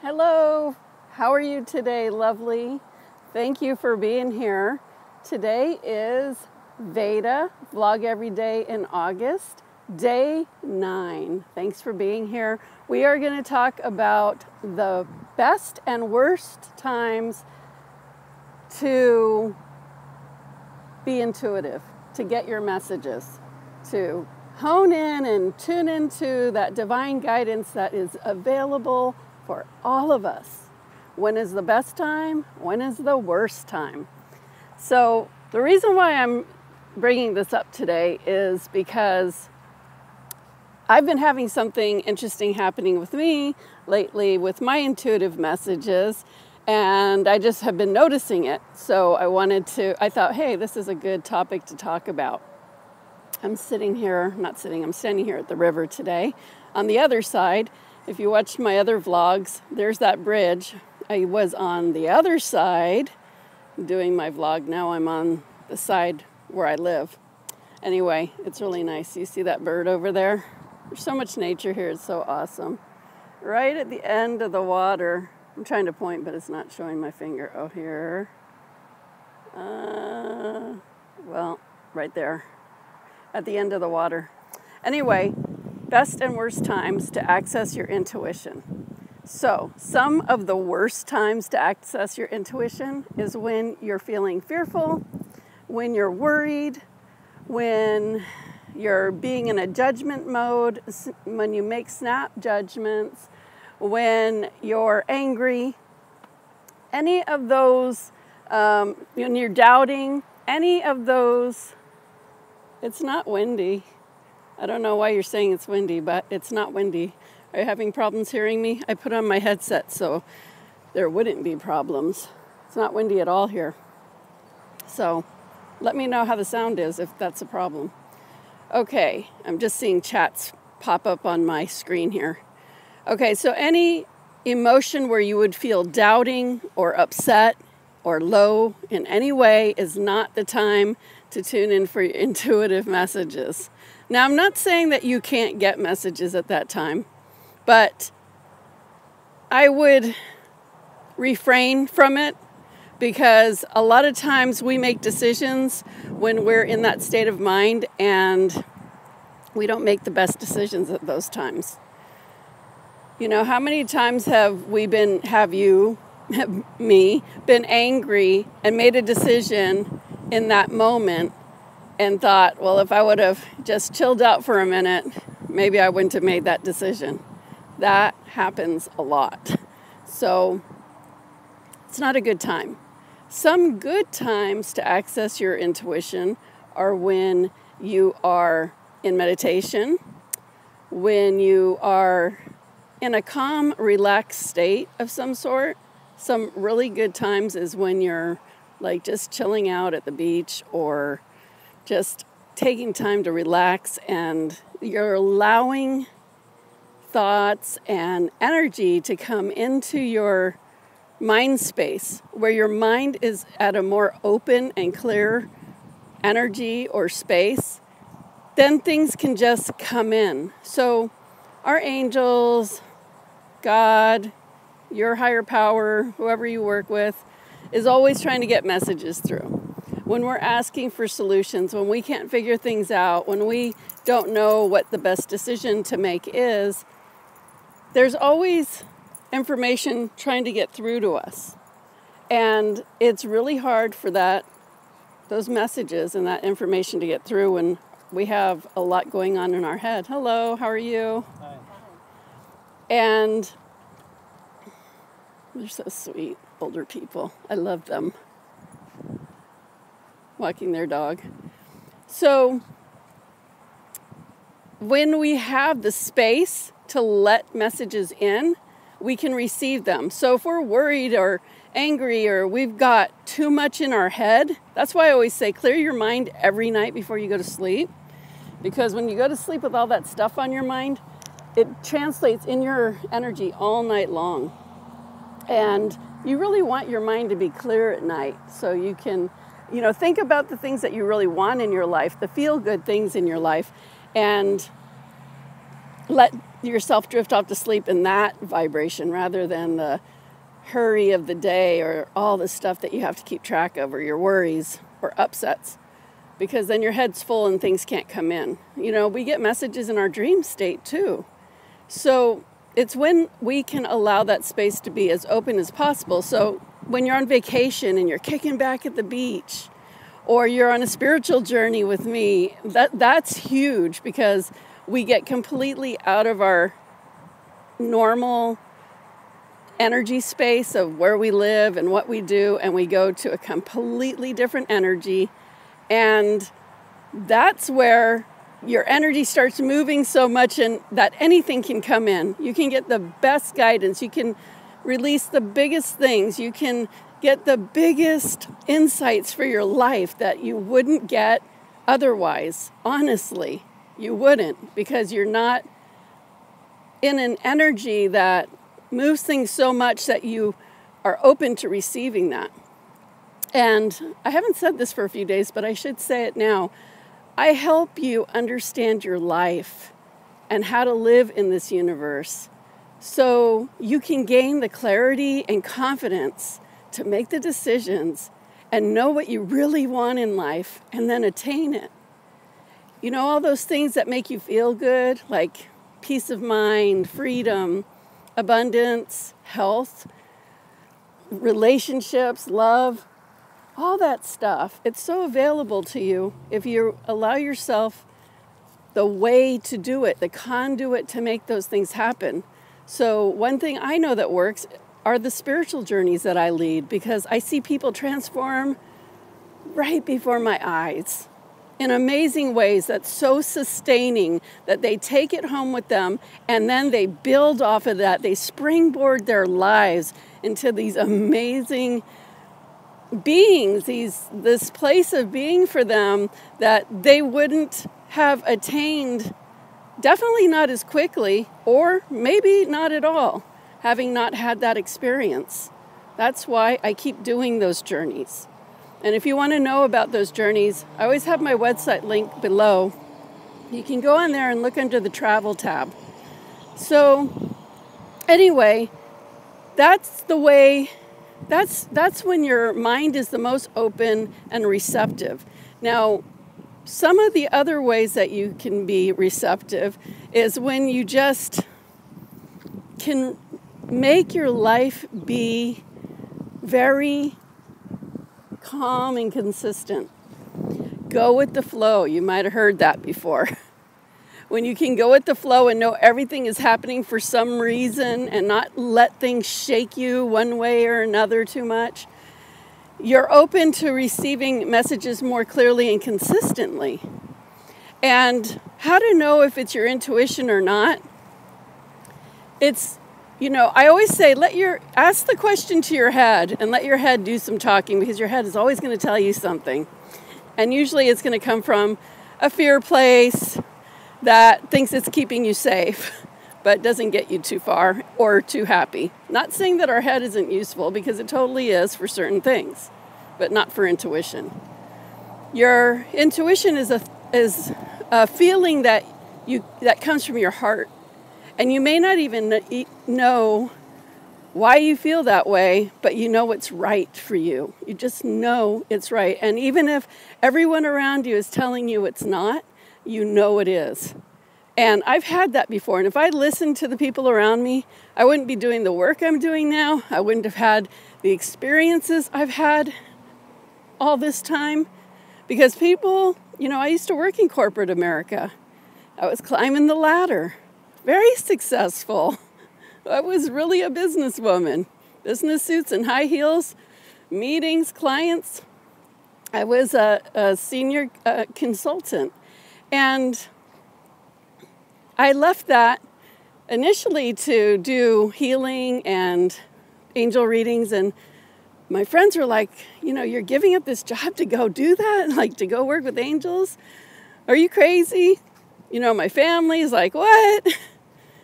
Hello, how are you today, lovely? Thank you for being here. Today is Veda, Vlog Every Day in August, day 9. Thanks for being here. We are going to talk about the best and worst times to be intuitive, to get your messages, to hone in and tune into that divine guidance that is available for all of us. When is the best time? When is the worst time? So the reason why I'm bringing this up today is because I've been having something interesting happening with me lately with my intuitive messages, and I just have been noticing it. So I thought, hey, this is a good topic to talk about. I'm standing here at the river today. On the other side, if you watched my other vlogs, there's that bridge. I was on the other side doing my vlog. Now I'm on the side where I live. Anyway, it's really nice. You see that bird over there? There's so much nature here. It's so awesome. Right at the end of the water. I'm trying to point, but it's not showing my finger. Oh, here. Well, right there. At the end of the water. Anyway, best and worst times to access your intuition. So, some of the worst times to access your intuition is when you're feeling fearful, when you're worried, when you're being in a judgment mode, when you make snap judgments, when you're angry. Any of those, when you're doubting, any of those. It's not windy. I don't know why you're saying it's windy, but it's not windy. Are you having problems hearing me? I put on my headset so there wouldn't be problems. It's not windy at all here. So let me know how the sound is if that's a problem. Okay, I'm just seeing chats pop up on my screen here. Okay, so any emotion where you would feel doubting or upset or low in any way is not the time to tune in for your intuitive messages. Now, I'm not saying that you can't get messages at that time, but I would refrain from it because a lot of times we make decisions when we're in that state of mind and we don't make the best decisions at those times. You know, how many times have me been angry and made a decision in that moment and thought, well, if I would have just chilled out for a minute, maybe I wouldn't have made that decision. That happens a lot. So it's not a good time. Some good times to access your intuition are when you are in meditation, when you are in a calm, relaxed state of some sort. Some really good times is when you're like just chilling out at the beach or just taking time to relax and you're allowing thoughts and energy to come into your mind space where your mind is at a more open and clear energy or space, then things can just come in. So our angels, God, your higher power, whoever you work with, is always trying to get messages through. When we're asking for solutions, when we can't figure things out, when we don't know what the best decision to make is, there's always information trying to get through to us. And it's really hard for those messages and that information to get through when we have a lot going on in our head. Hello, how are you? Hi. And they're so sweet, older people. I love them. Walking their dog. So when we have the space to let messages in, we can receive them. So if we're worried or angry or we've got too much in our head, that's why I always say clear your mind every night before you go to sleep. Because when you go to sleep with all that stuff on your mind, it translates in your energy all night long. And you really want your mind to be clear at night so you can, think about the things that you really want in your life, the feel-good things in your life, and let yourself drift off to sleep in that vibration rather than the hurry of the day or all the stuff that you have to keep track of, or your worries or upsets, because then your head's full and things can't come in. You know, we get messages in our dream state too. So it's when we can allow that space to be as open as possible. So when you're on vacation and you're kicking back at the beach, or you're on a spiritual journey with me, that's huge, because we get completely out of our normal energy space of where we live and what we do, and we go to a completely different energy. And that's where your energy starts moving so much, and that anything can come in. You can get the best guidance. You can release the biggest things. You can get the biggest insights for your life that you wouldn't get otherwise. Honestly, you wouldn't, because you're not in an energy that moves things so much that you are open to receiving that. And I haven't said this for a few days, but I should say it now. I help you understand your life and how to live in this universe so you can gain the clarity and confidence to make the decisions and know what you really want in life and then attain it. You know, all those things that make you feel good, like peace of mind, freedom, abundance, health, relationships, love, all that stuff. It's so available to you if you allow yourself the way to do it, the conduit to make those things happen. So one thing I know that works are the spiritual journeys that I lead, because I see people transform right before my eyes in amazing ways that's so sustaining that they take it home with them, and then they build off of that. They springboard their lives into these amazing beings, this place of being for them that they wouldn't have attained, definitely not as quickly, or maybe not at all, having not had that experience. That's why I keep doing those journeys. And if you want to know about those journeys, I always have my website link below. You can go on there and look under the travel tab. So anyway, that's the way, that's when your mind is the most open and receptive. Now, some of the other ways that you can be receptive is when you just can make your life be very calm and consistent. Go with the flow. You might have heard that before. When you can go with the flow and know everything is happening for some reason and not let things shake you one way or another too much, you're open to receiving messages more clearly and consistently. And how to know if it's your intuition or not? It's, you know, I always say, ask the question to your head and let your head do some talking, because your head is always going to tell you something. And usually it's going to come from a fear place that thinks it's keeping you safe, but doesn't get you too far or too happy. Not saying that our head isn't useful, because it totally is for certain things, but not for intuition. Your intuition is a feeling that comes from your heart. And you may not even know why you feel that way, but you know it's right for you. You just know it's right. And even if everyone around you is telling you it's not, you know it is. And I've had that before. And if I listened to the people around me, I wouldn't be doing the work I'm doing now. I wouldn't have had the experiences I've had all this time. Because people, you know, I used to work in corporate America. I was climbing the ladder. Very successful. I was really a businesswoman. Business suits and high heels, meetings, clients. I was a senior consultant. And I left that initially to do healing and angel readings. And my friends were like, you know, you're giving up this job to go do that? Like, to go work with angels? Are you crazy? You know, my family's like, what?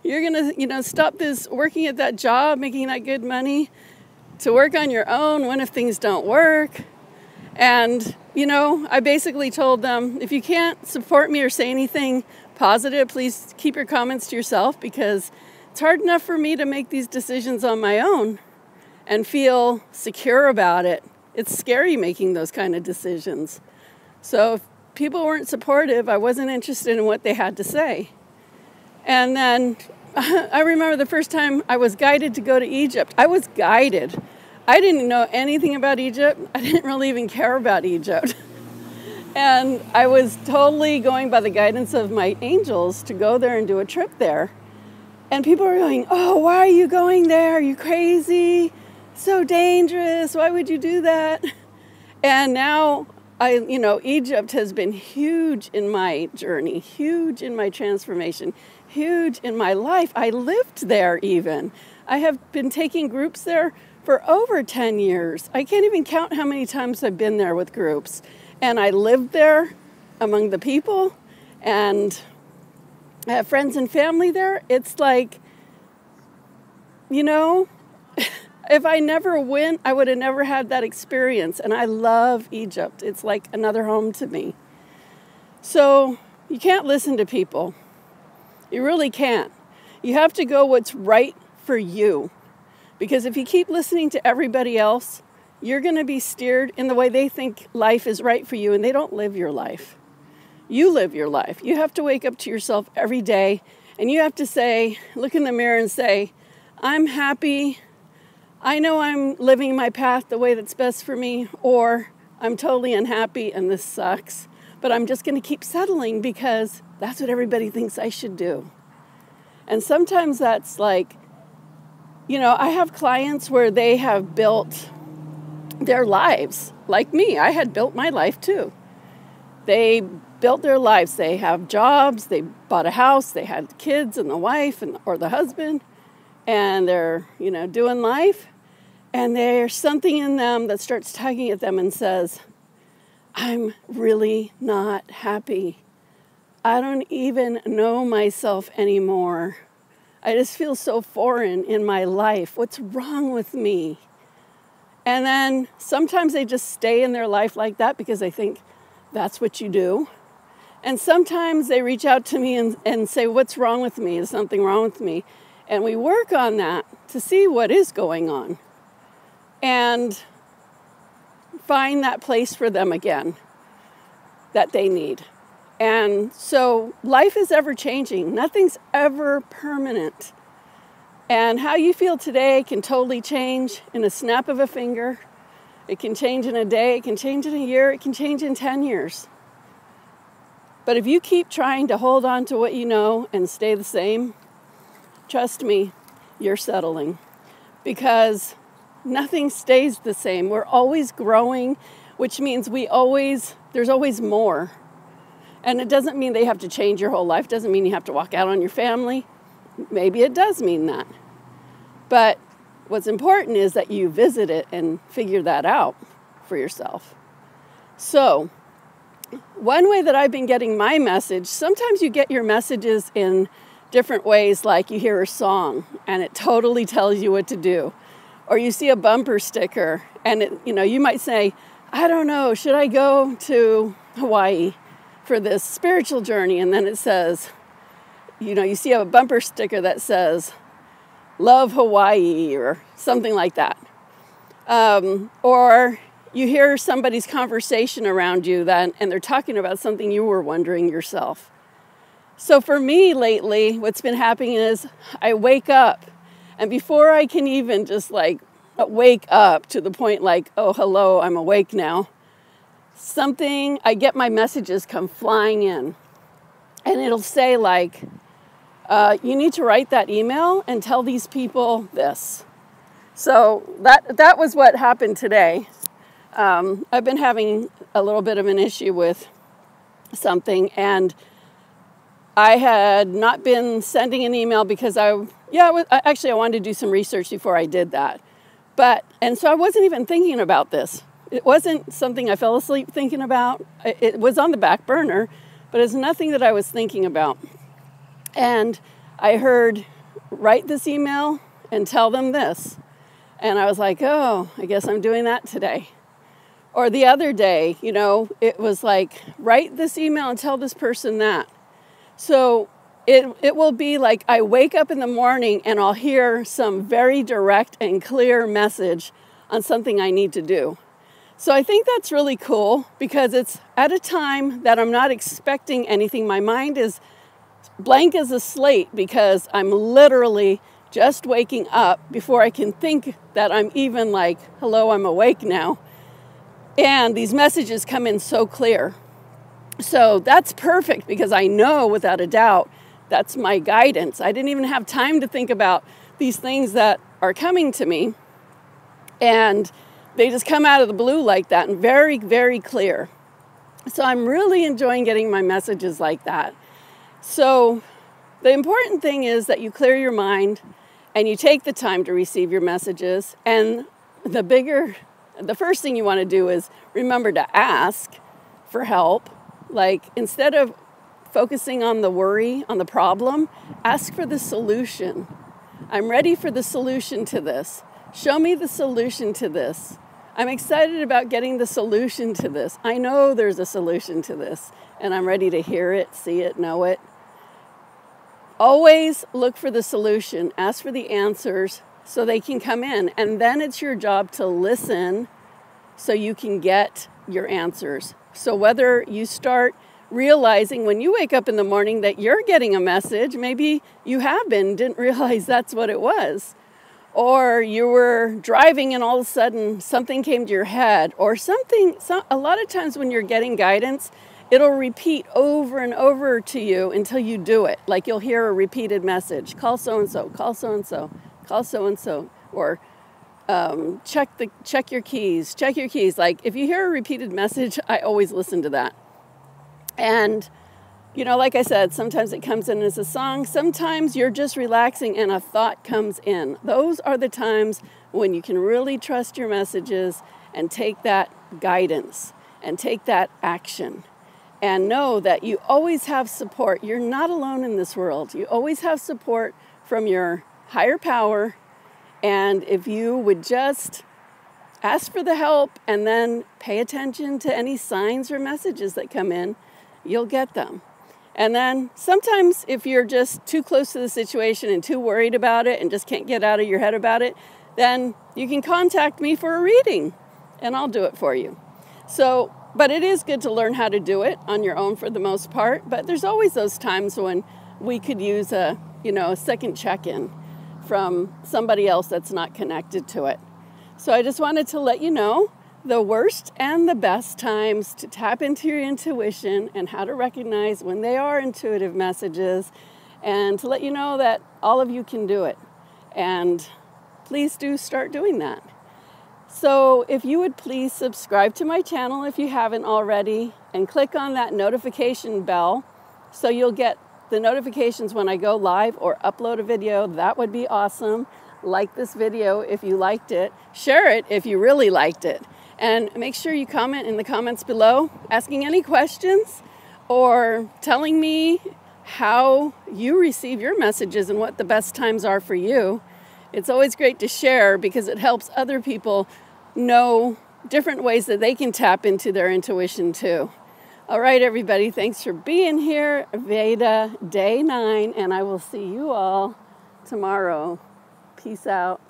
You're going to, you know, stop this working at that job, making that good money, to work on your own? What if things don't work? And, you know, I basically told them, if you can't support me or say anything positive. Please keep your comments to yourself, because it's hard enough for me to make these decisions on my own and feel secure about it. It's scary making those kind of decisions. So if people weren't supportive, I wasn't interested in what they had to say. And then I remember the first time I was guided to go to Egypt. I was guided. I didn't know anything about Egypt. I didn't really even care about Egypt. And I was totally going by the guidance of my angels to go there and do a trip there. And people were going, "Oh, why are you going there? Are you crazy? So dangerous. Why would you do that?" And now Egypt has been huge in my journey, huge in my transformation, huge in my life. I lived there even. I have been taking groups there for over 10 years. I can't even count how many times I've been there with groups. And I lived there among the people, and I have friends and family there. It's like, if I never went, I would have never had that experience. And I love Egypt. It's like another home to me. So you can't listen to people. You really can't. You have to go what's right for you. Because if you keep listening to everybody else, you're going to be steered in the way they think life is right for you, and they don't live your life. You live your life. You have to wake up to yourself every day, and you have to say, look in the mirror and say, "I'm happy. I know I'm living my path the way that's best for me," or "I'm totally unhappy and this sucks, but I'm just going to keep settling because that's what everybody thinks I should do." And sometimes that's like, I have clients where they have built their lives like me. I had built my life too. They built their lives. They have jobs. They bought a house. They had kids and the wife or the husband, and they're, doing life. And there's something in them that starts tugging at them and says, "I'm really not happy. I don't even know myself anymore. I just feel so foreign in my life. What's wrong with me?" And then sometimes they just stay in their life like that because they think that's what you do. And sometimes they reach out to me and say, "What's wrong with me? Is something wrong with me?" And we work on that to see what is going on and find that place for them again that they need. And so life is ever changing. Nothing's ever permanent. And how you feel today can totally change in a snap of a finger. It can change in a day. It can change in a year. It can change in 10 years. But if you keep trying to hold on to what you know and stay the same, trust me, you're settling. Because nothing stays the same. We're always growing, which means there's always more. And it doesn't mean they have to change your whole life. It doesn't mean you have to walk out on your family. Maybe it does mean that. But what's important is that you visit it and figure that out for yourself. So, one way that I've been getting my message, sometimes you get your messages in different ways, like you hear a song and it totally tells you what to do. Or you see a bumper sticker and you might say, "I don't know, should I go to Hawaii for this spiritual journey?" And then it says, you see a bumper sticker that says, "Love Hawaii," or something like that. Or you hear somebody's conversation around you and they're talking about something you were wondering yourself. So for me lately, what's been happening is I wake up, and before I can even just wake up to the point "Oh, hello, I'm awake now," I get my messages come flying in, and it'll say "You need to write that email and tell these people this." So that was what happened today. I've been having a little bit of an issue with something, and I had not been sending an email because I wanted to do some research before I did that. And so I wasn't even thinking about this. It wasn't something I fell asleep thinking about. It was on the back burner, but it's nothing that I was thinking about. And I heard, "Write this email and tell them this." And I was like, "Oh, I guess I'm doing that today." Or the other day, it was "Write this email and tell this person that." So it will be like I wake up in the morning and I'll hear some very direct and clear message on something I need to do. So I think that's really cool because it's at a time that I'm not expecting anything. My mind is blank as a slate because I'm literally just waking up before I can think that I'm even like, hello, I'm awake now. And these messages come in so clear. So that's perfect because I know without a doubt that's my guidance. I didn't even have time to think about these things that are coming to me. And they just come out of the blue like that and very, very clear. So I'm really enjoying getting my messages like that. So the important thing is that you clear your mind and you take the time to receive your messages. And the first thing you want to do is remember to ask for help. Like instead of focusing on the worry, on the problem, ask for the solution. I'm ready for the solution to this. Show me the solution to this. I'm excited about getting the solution to this. I know there's a solution to this, and I'm ready to hear it, see it, know it. Always look for the solution. Ask for the answers so they can come in. And then it's your job to listen so you can get your answers. So whether you start realizing when you wake up in the morning that you're getting a message, maybe you have been, didn't realize that's what it was. Or you were driving and all of a sudden something came to your head or something. A lot of times when you're getting guidance, it'll repeat over and over to you until you do it. Like you'll hear a repeated message, call so-and-so, call so-and-so, call so-and-so, or check your keys. Like if you hear a repeated message, I always listen to that. And you know, like I said, sometimes it comes in as a song. Sometimes you're just relaxing and a thought comes in. Those are the times when you can really trust your messages and take that guidance and take that action. And know that you always have support. You're not alone in this world. You always have support from your higher power. And if you would just ask for the help and then pay attention to any signs or messages that come in, you'll get them. And then sometimes if you're just too close to the situation and too worried about it and just can't get out of your head about it, then you can contact me for a reading and I'll do it for you. So, but it is good to learn how to do it on your own for the most part. But there's always those times when we could use a second check-in from somebody else that's not connected to it. So I just wanted to let you know the worst and the best times to tap into your intuition and how to recognize when they are intuitive messages, and to let you know that all of you can do it. And please do start doing that. So if you would please subscribe to my channel if you haven't already, and click on that notification bell so you'll get the notifications when I go live or upload a video. That would be awesome. Like this video if you liked it. Share it if you really liked it. And make sure you comment in the comments below, asking any questions or telling me how you receive your messages and what the best times are for you. It's always great to share because it helps other people know different ways that they can tap into their intuition too. All right, everybody, thanks for being here. Veda, day 9, and I will see you all tomorrow. Peace out.